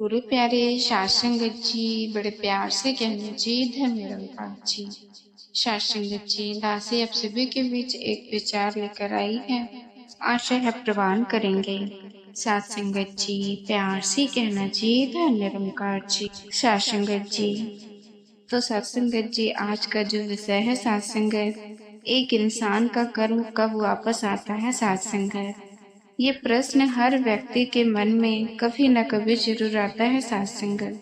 गुरु प्यारे शास्त्रंगत जी बड़े प्यार से कहने जी धर्म निरंकार जी। शास्त्रंगत जी दासी आप सभी के बीच एक विचार लेकर आई है, आशा है प्रवान करेंगे। सत्संगत जी प्यार से कहना जी धर्म निरंकार जी। शास्त्रंगत जी तो सत्संगत जी आज का जो विषय है सत्संगत, एक इंसान का कर्म कब वापस आता है सत्संगत। ये प्रश्न हर व्यक्ति के मन में कभी न कभी जरूर आता है सत्संगत।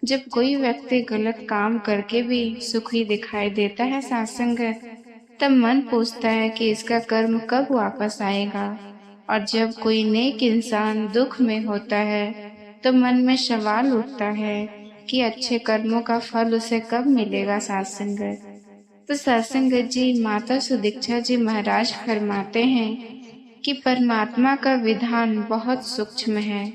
जब कोई व्यक्ति गलत काम करके भी सुखी दिखाई देता है सत्संगत, तब मन पूछता है कि इसका कर्म कब वापस आएगा। और जब कोई नेक इंसान दुख में होता है तो मन में सवाल उठता है कि अच्छे कर्मों का फल उसे कब मिलेगा सत्संगत। तो सत्संगत जी माता सुदीक्षा जी महाराज फरमाते हैं कि परमात्मा का विधान बहुत सूक्ष्म है।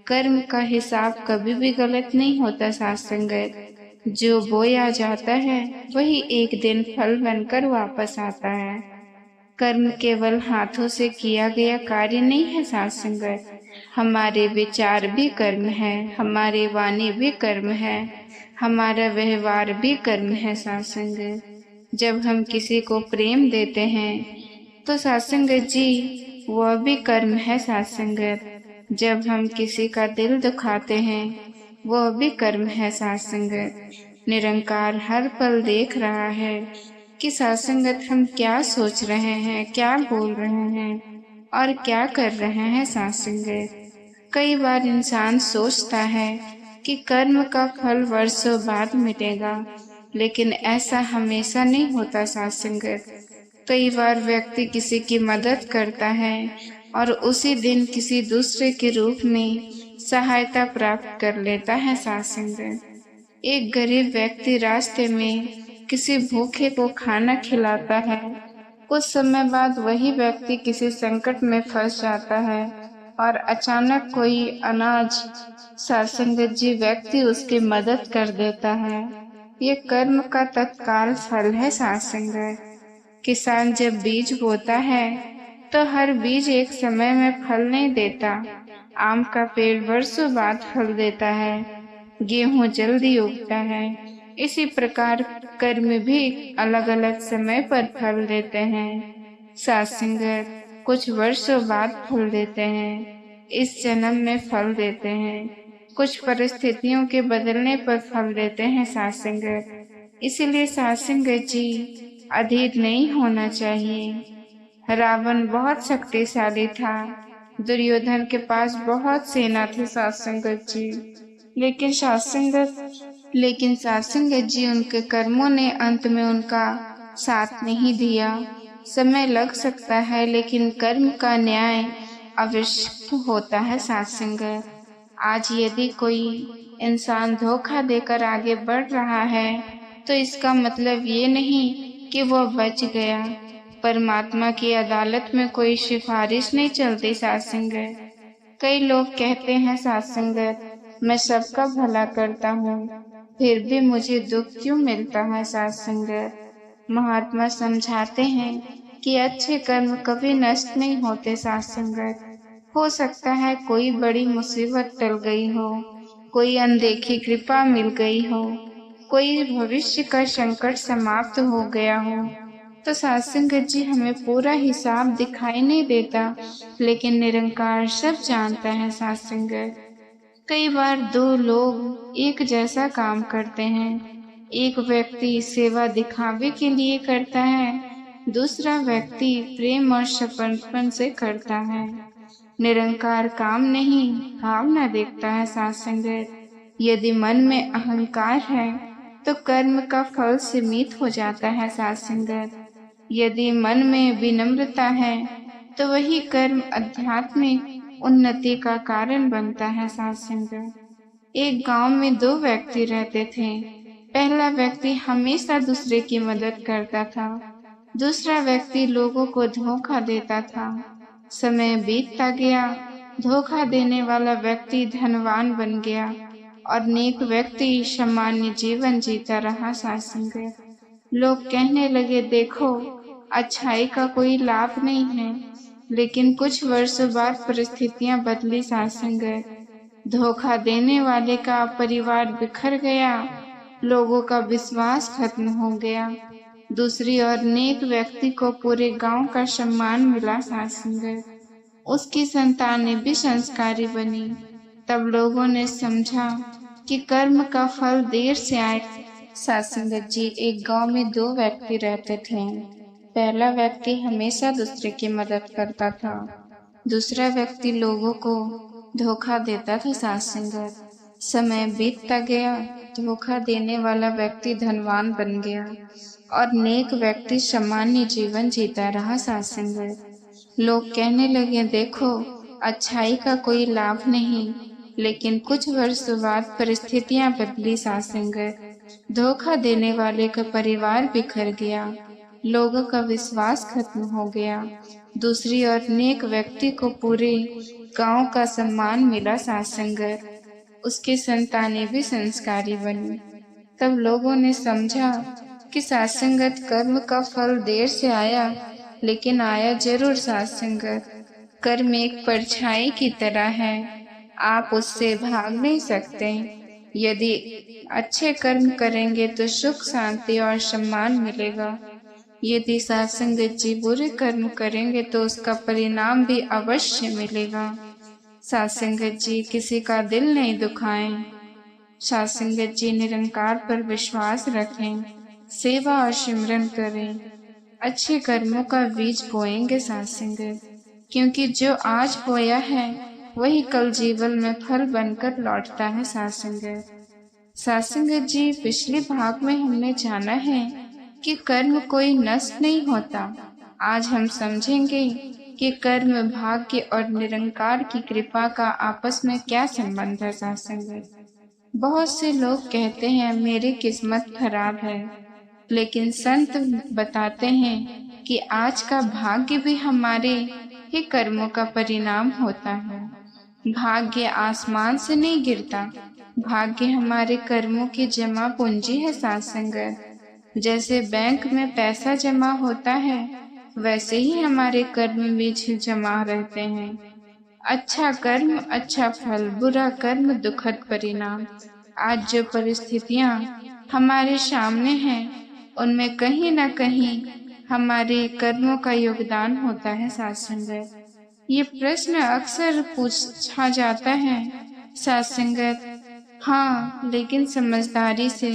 कर्म का हिसाब कभी भी गलत नहीं होता सत्संगत। जो बोया जाता है वही एक दिन फल बनकर वापस आता है। कर्म केवल हाथों से किया गया कार्य नहीं है सत्संगत। हमारे विचार भी कर्म है, हमारे वाणी भी कर्म है, हमारा व्यवहार भी कर्म है सत्संगत। जब हम किसी को प्रेम देते हैं तो सत्संगत जी वह भी कर्म है सत्संगत। जब हम किसी का दिल दुखाते हैं वह भी कर्म है सत्संगत। निरंकार हर पल देख रहा है कि सत्संगत हम क्या सोच रहे हैं, क्या बोल रहे हैं और क्या कर रहे हैं सत्संगत। कई बार इंसान सोचता है कि कर्म का फल वर्षों बाद मिलेगा, लेकिन ऐसा हमेशा नहीं होता सत्संगत। कई बार व्यक्ति किसी की मदद करता है और उसी दिन किसी दूसरे के रूप में सहायता प्राप्त कर लेता है सत्संगत। एक गरीब व्यक्ति रास्ते में किसी भूखे को खाना खिलाता है। कुछ समय बाद वही व्यक्ति किसी संकट में फंस जाता है और अचानक कोई अनाज सत्संगत जी व्यक्ति उसकी मदद कर देता है। ये कर्म का तत्काल फल है सत्संगत। किसान जब बीज बोता है तो हर बीज एक समय में फल नहीं देता। आम का पेड़ वर्षों बाद फल देता है, गेहूं जल्दी उगता है। इसी प्रकार कर्म भी अलग अलग समय पर फल देते हैं सत्संगत। कुछ वर्षों बाद फल देते हैं, इस जन्म में फल देते हैं। कुछ परिस्थितियों के बदलने पर फल देते हैं सत्संगत। इसीलिए सत्संगत जी अधीर नहीं होना चाहिए। रावण बहुत शक्तिशाली था, दुर्योधन के पास बहुत सेना थी सत्संगत जी, लेकिन सत्संगत जी उनके कर्मों ने अंत में उनका साथ नहीं दिया। समय लग सकता है लेकिन कर्म का न्याय अवश्य होता है सत्संगत। आज यदि कोई इंसान धोखा देकर आगे बढ़ रहा है तो इसका मतलब ये नहीं कि वह बच गया। परमात्मा की अदालत में कोई सिफारिश नहीं चलती सत्संगत। कई लोग कहते हैं सत्संगत मैं सबका भला करता हूँ, फिर भी मुझे दुख क्यों मिलता है सत्संगत। महात्मा समझाते हैं कि अच्छे कर्म कभी नष्ट नहीं होते सत्संगत। हो सकता है कोई बड़ी मुसीबत टल गई हो, कोई अनदेखी कृपा मिल गई हो, कोई भविष्य का संकट समाप्त हो गया हो, तो सत्संगत जी हमें पूरा हिसाब दिखाई नहीं देता, लेकिन निरंकार सब जानता है सत्संगत। कई बार दो लोग एक जैसा काम करते हैं। एक व्यक्ति सेवा दिखावे के लिए करता है, दूसरा व्यक्ति प्रेम और समर्पण से करता है। निरंकार काम नहीं भावना देखता है सत्संगत। यदि मन में अहंकार है तो कर्म का फल सीमित हो जाता है सत्संगत। यदि मन में विनम्रता है तो वही कर्म आध्यात्मिक उन्नति का कारण बनता है सत्संगत। एक गांव में दो व्यक्ति रहते थे। पहला व्यक्ति हमेशा दूसरे की मदद करता था, दूसरा व्यक्ति लोगों को धोखा देता था। समय बीतता गया, धोखा देने वाला व्यक्ति धनवान बन गया और नेक व्यक्ति सामान्य जीवन जीता रहा सत्संगत। लोग कहने लगे देखो अच्छाई का कोई लाभ नहीं है, लेकिन कुछ वर्षों बाद परिस्थितियां बदली सत्संगत। धोखा देने वाले का परिवार बिखर गया, लोगों का विश्वास खत्म हो गया। दूसरी ओर नेक व्यक्ति को पूरे गांव का सम्मान मिला। सात संगत, उसकी संतानें भी संस्कारी बनी। तब लोगों ने समझा कि कर्म का फल देर से आए। सात संगत जी, एक गांव में दो व्यक्ति रहते थे। पहला व्यक्ति हमेशा दूसरे की मदद करता था, दूसरा व्यक्ति लोगों को धोखा देता था। सात संगत, समय बीतता गया, धोखा देने वाला व्यक्ति धनवान बन गया और नेक व्यक्ति सामान्य जीवन जीता रहा। सात संगत, लोग कहने लगे, देखो अच्छाई का कोई लाभ नहीं। लेकिन कुछ वर्ष बाद परिस्थितियां बदली। सात संगत, धोखा देने वाले का परिवार बिखर गया, लोगों का विश्वास खत्म हो गया। दूसरी ओर नेक व्यक्ति को पूरे गांव का सम्मान मिला। सात संगत, उसकी संतानें भी संस्कारी बनी। तब लोगों ने समझा कि सात संगत, कर्म का फल देर से आया, लेकिन आया जरूर। सात संगत, कर्म एक परछाई की तरह है, आप उससे भाग नहीं सकते। यदि अच्छे कर्म करेंगे तो सुख, शांति और सम्मान मिलेगा। यदि सात संगत जी बुरे कर्म करेंगे तो उसका परिणाम भी अवश्य मिलेगा। सात संगत जी, किसी का दिल नहीं दुखाएं। सात संगत जी, निरंकार पर विश्वास रखें, सेवा और सिमरन करें, अच्छे कर्मों का बीज बोएंगे। सात संगत, क्योंकि जो आज बोया है वही कल जीवन में फल बनकर लौटता है। सात संगत, सात संगत जी, पिछले भाग में हमने जाना है कि कर्म कोई नष्ट नहीं होता। आज हम समझेंगे कि कर्म, भाग्य और निरंकार की कृपा का आपस में क्या संबंध है। सात संगत, बहुत से लोग कहते हैं मेरी किस्मत खराब है, लेकिन संत बताते हैं कि आज का भाग्य भी हमारे ही कर्मों का परिणाम होता है। भाग्य आसमान से नहीं गिरता, भाग्य हमारे कर्मों की जमा पूंजी है। सात संगत, जैसे बैंक में पैसा जमा होता है, वैसे ही हमारे कर्म बीज जमा रहते हैं। अच्छा कर्म अच्छा फल, बुरा कर्म दुखद परिणाम। आज जो परिस्थितियां हमारे सामने हैं, उनमें कहीं न कहीं हमारे कर्मों का योगदान होता है। सात संगत, ये प्रश्न अक्सर पूछा जाता है। सात संगत, हाँ, लेकिन समझदारी से।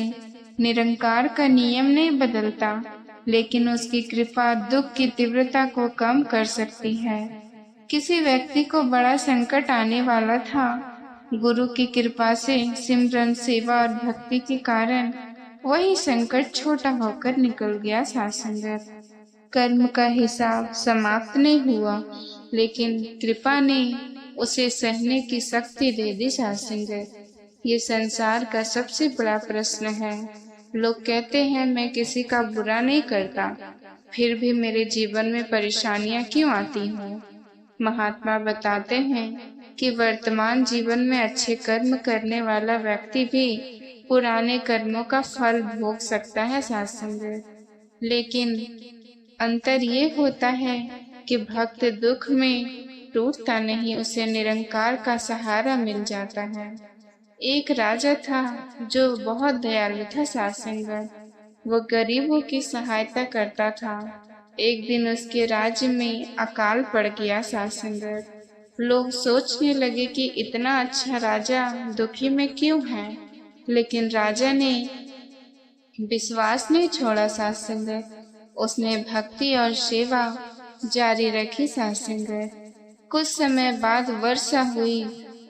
निरंकार का नियम नहीं बदलता, लेकिन उसकी कृपा दुख की तीव्रता को कम कर सकती है। किसी व्यक्ति को बड़ा संकट आने वाला था, गुरु की कृपा से, सिमरन, सेवा और भक्ति के कारण वही संकट छोटा होकर निकल गया। सात संगत, कर्म का हिसाब समाप्त नहीं हुआ, लेकिन कृपा ने उसे सहने की शक्ति दे दी। सात संगत, ये संसार का सबसे बड़ा प्रश्न है। लोग कहते हैं मैं किसी का बुरा नहीं करता, फिर भी मेरे जीवन में परेशानियां क्यों आती हैं। महात्मा बताते हैं कि वर्तमान जीवन में अच्छे कर्म करने वाला व्यक्ति भी पुराने कर्मों का फल भोग सकता है। सात संगत, लेकिन अंतर ये होता है कि भक्त दुख में टूटता नहीं, उसे निरंकार का सहारा मिल जाता है। एक राजा था जो बहुत दयालु था। सात संगत, वो गरीबों की सहायता करता था। एक दिन उसके राज्य में अकाल पड़ गया। सात संगत, लोग सोचने लगे कि इतना अच्छा राजा दुखी में क्यों है, लेकिन राजा ने विश्वास नहीं छोड़ा। सात संगत, उसने भक्ति और सेवा जारी रखी। सात संगत, कुछ समय बाद वर्षा हुई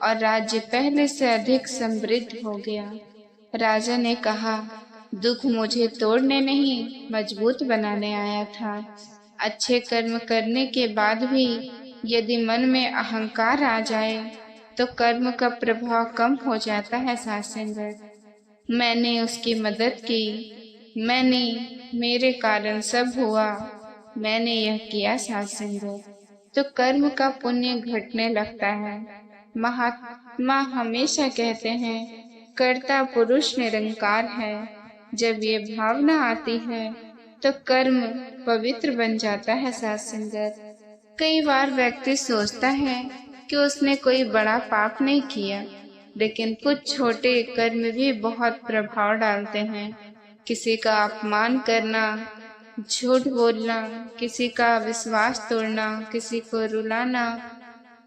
और राज्य पहले से अधिक समृद्ध हो गया। राजा ने कहा, दुख मुझे तोड़ने नहीं, मजबूत बनाने आया था। अच्छे कर्म करने के बाद भी यदि मन में अहंकार आ जाए तो कर्म का प्रभाव कम हो जाता है। सात संगत, मैंने उसकी मदद की, मेरे कारण सब हुआ, मैंने यह किया। सात संगत, तो कर्म का पुण्य घटने लगता है। महात्मा हमेशा कहते हैं, कर्ता पुरुष निरंकार है। जब ये भावना आती है तो कर्म पवित्र बन जाता है। सात संगत, कई बार व्यक्ति सोचता है कि उसने कोई बड़ा पाप नहीं किया, लेकिन कुछ छोटे कर्म भी बहुत प्रभाव डालते हैं। किसी का अपमान करना, झूठ बोलना, किसी का विश्वास तोड़ना, किसी को रुलाना,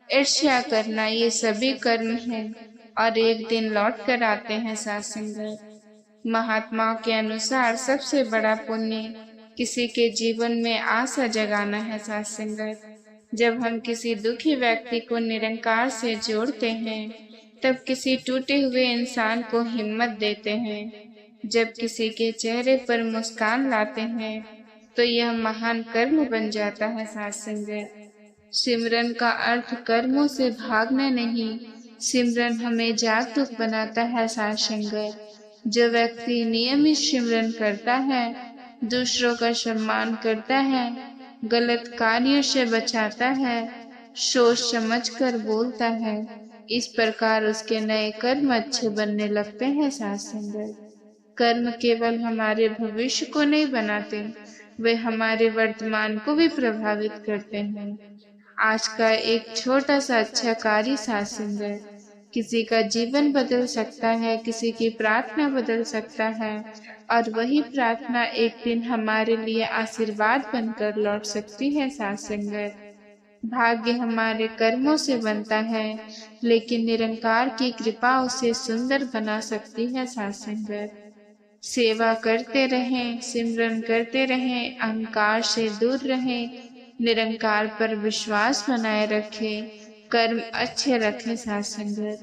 ईर्ष्या करना, ये सभी कर्म हैं और एक दिन लौट कर आते हैं साथ संगत। महात्माओं के अनुसार सबसे बड़ा पुण्य किसी के जीवन में आशा जगाना है साथ संगत। जब हम किसी दुखी व्यक्ति को निरंकार से जोड़ते हैं, तब किसी टूटे हुए इंसान को हिम्मत देते हैं, जब किसी के चेहरे पर मुस्कान लाते हैं, तो यह महान कर्म बन जाता है साथ संगत। सिमरन का अर्थ कर्मों से भागना नहीं, सिमरन हमें जागरूक बनाता है साथ संगत। जो व्यक्ति नियमित सिमरन करता है, दूसरों का सम्मान करता है, गलत कार्यों से बचाता है, सोच समझ कर बोलता है, इस प्रकार उसके नए कर्म अच्छे बनने लगते हैं साथ संगत। कर्म केवल हमारे भविष्य को नहीं बनाते, वे हमारे वर्तमान को भी प्रभावित करते हैं। आज का एक छोटा सा अच्छा कार्य साथ संगत किसी का जीवन बदल सकता है, किसी की प्रार्थना बदल सकता है, और वही प्रार्थना एक दिन हमारे लिए आशीर्वाद बनकर लौट सकती है साथ संगत। भाग्य हमारे कर्मों से बनता है, लेकिन निरंकार की कृपा उसे सुंदर बना सकती है साथ संगत। सेवा करते रहें, सिमरन करते रहें, अहंकार से दूर रहें, निरंकार पर विश्वास बनाए रखें, कर्म अच्छे रखें साथ संगत,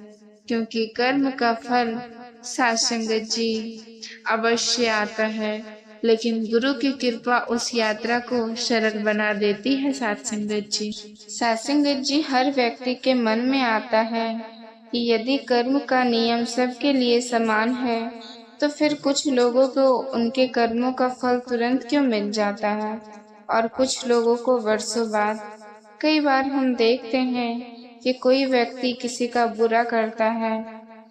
क्योंकि कर्म का फल साथ संगत जी अवश्य आता है, लेकिन गुरु की कृपा उस यात्रा को सरल बना देती है साथ संगत जी। साथ संगत जी, हर व्यक्ति के मन में आता है कि यदि कर्म का नियम सबके लिए समान है, तो फिर कुछ लोगों को उनके कर्मों का फल तुरंत क्यों मिल जाता है और कुछ लोगों को वर्षों बाद। कई बार हम देखते हैं कि कोई व्यक्ति किसी का बुरा करता है,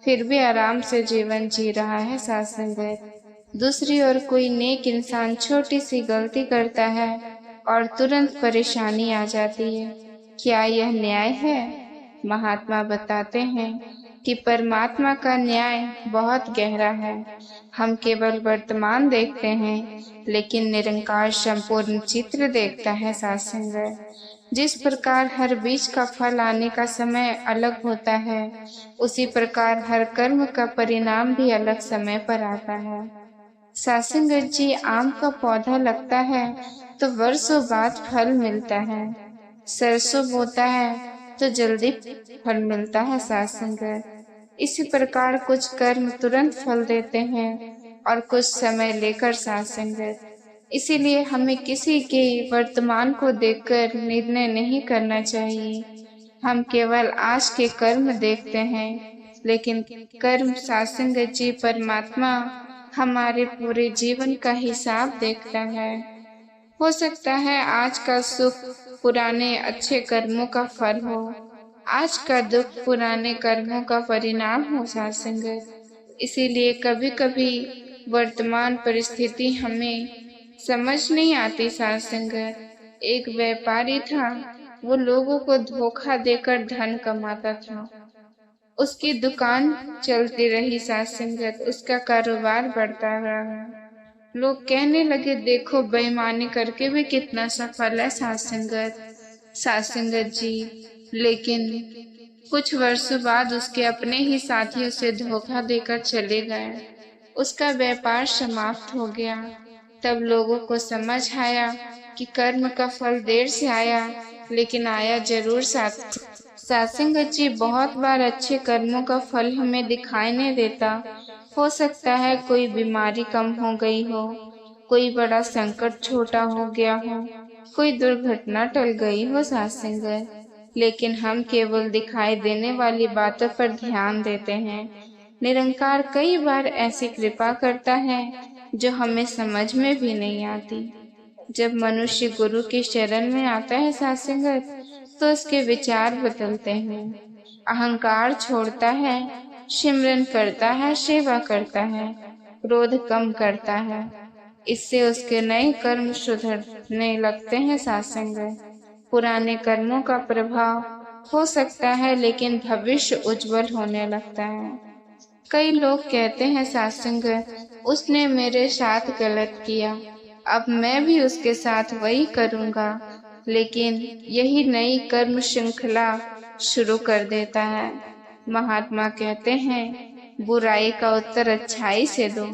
फिर भी आराम से जीवन जी रहा है साथ संगत। दूसरी ओर कोई नेक इंसान छोटी सी गलती करता है और तुरंत परेशानी आ जाती है। क्या यह न्याय है? महात्मा बताते हैं कि परमात्मा का न्याय बहुत गहरा है। हम केवल वर्तमान देखते हैं, लेकिन निरंकार संपूर्ण चित्र देखता है साथ संगत। जिस प्रकार हर बीज का फल आने का समय अलग होता है, उसी प्रकार हर कर्म का परिणाम भी अलग समय पर आता है। साथ संगत जी, आम का पौधा लगता है तो वर्षों बाद फल मिलता है। सरसों बोता है तो जल्दी फल मिलता है साथ संगत। इसी प्रकार कुछ कर्म तुरंत फल देते हैं और कुछ समय लेकर साथ संगत। इसीलिए हमें किसी के वर्तमान को देखकर निर्णय नहीं करना चाहिए। हम केवल आज के कर्म देखते हैं, लेकिन कर्म साथ संगत जी परमात्मा हमारे पूरे जीवन का हिसाब देखता है। हो सकता है आज का सुख पुराने अच्छे कर्मों का फल हो, आज का दुख पुराने कर्मों का परिणाम हो साथ संगत। इसीलिए कभी कभी वर्तमान परिस्थिति हमें समझ नहीं आती साथ संगत। एक व्यापारी था, वो लोगों को धोखा देकर धन कमाता था। उसकी दुकान चलती रही साथ संगत, उसका कारोबार बढ़ता रहा। लोग कहने लगे, देखो बेईमानी करके भी कितना सफल है साथ संगत। साथ संगत जी, लेकिन कुछ वर्षों बाद उसके अपने ही साथी उसे धोखा देकर चले गए। उसका व्यापार समाप्त हो गया। तब लोगों को समझ आया कि कर्म का फल देर से आया, लेकिन आया जरूर साथ। साथ संगत जी, बहुत बार अच्छे कर्मों का फल हमें दिखाई नहीं देता। हो सकता है कोई बीमारी कम हो गई हो, कोई बड़ा संकट छोटा हो गया हो, कोई दुर्घटना टल गई हो साथ संगत, लेकिन हम केवल दिखाई देने वाली बातों पर ध्यान देते हैं। निरंकार कई बार ऐसी कृपा करता है जो हमें समझ में भी नहीं आती। जब मनुष्य गुरु के शरण में आता है साथ संगत, तो उसके विचार बदलते हैं, अहंकार छोड़ता है, सिमरन करता है, सेवा करता है, क्रोध कम करता है। इससे उसके नए कर्म सुधरने लगते हैं साथ संगत। पुराने कर्मों का प्रभाव हो सकता है, लेकिन भविष्य उज्जवल होने लगता है। कई लोग कहते हैं सत्संग, उसने मेरे साथ गलत किया, अब मैं भी उसके साथ वही करूँगा, लेकिन यही नई कर्म श्रृंखला शुरू कर देता है। महात्मा कहते हैं, बुराई का उत्तर अच्छाई से दो,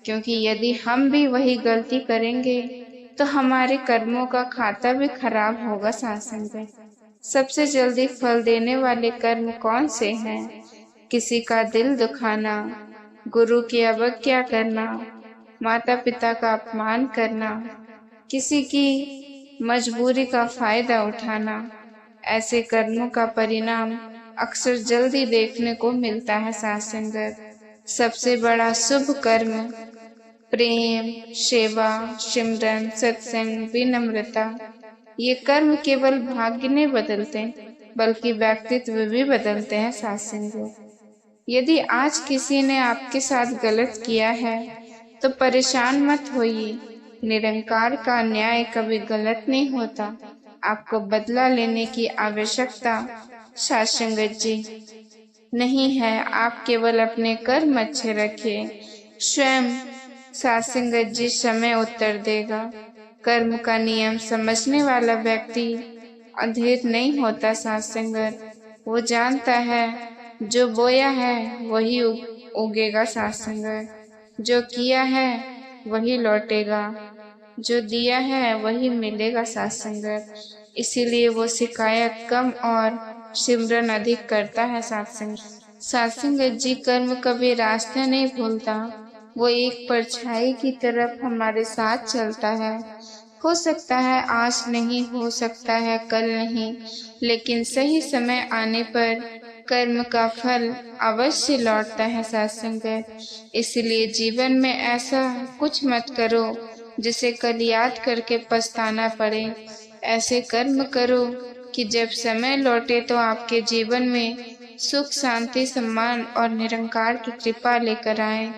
क्योंकि यदि हम भी वही गलती करेंगे तो हमारे कर्मों का खाता भी खराब होगा। सत्संग, सबसे जल्दी फल देने वाले कर्म कौन से हैं? किसी का दिल दुखाना, गुरु की अवज्ञा करना, माता पिता का अपमान करना, किसी की मजबूरी का फायदा उठाना, ऐसे कर्मों का परिणाम अक्सर जल्दी देखने को मिलता है। सत्संगत, सबसे बड़ा शुभ कर्म प्रेम, सेवा, सिमरन, सत्संग, विनम्रता, ये कर्म केवल भाग्य नहीं बदलते, बल्कि व्यक्तित्व भी बदलते हैं। सत्संग, यदि आज किसी ने आपके साथ गलत किया है तो परेशान मत होइए। निरंकार का न्याय कभी गलत नहीं होता। आपको बदला लेने की आवश्यकता सत्संगत जी नहीं है। आप केवल अपने कर्म अच्छे रखिए, स्वयं सत्संगत जी समय उत्तर देगा। कर्म का नियम समझने वाला व्यक्ति अधीर नहीं होता। सत्संगत, वो जानता है जो बोया है वही उगेगा। सत्संगत, जो किया है वही लौटेगा, जो दिया है वही मिलेगा। सत्संगत, इसीलिए वो शिकायत कम और सिमरन अधिक करता है। सत्संगत जी कर्म कभी रास्ते नहीं भूलता, वो एक परछाई की तरफ हमारे साथ चलता है। हो सकता है आज नहीं, हो सकता है कल नहीं, लेकिन सही समय आने पर कर्म का फल अवश्य लौटता है। सत्संगत, इसलिए जीवन में ऐसा कुछ मत करो जिसे कल याद करके पछताना पड़े। ऐसे कर्म करो कि जब समय लौटे तो आपके जीवन में सुख, शांति, सम्मान और निरंकार की कृपा लेकर आए।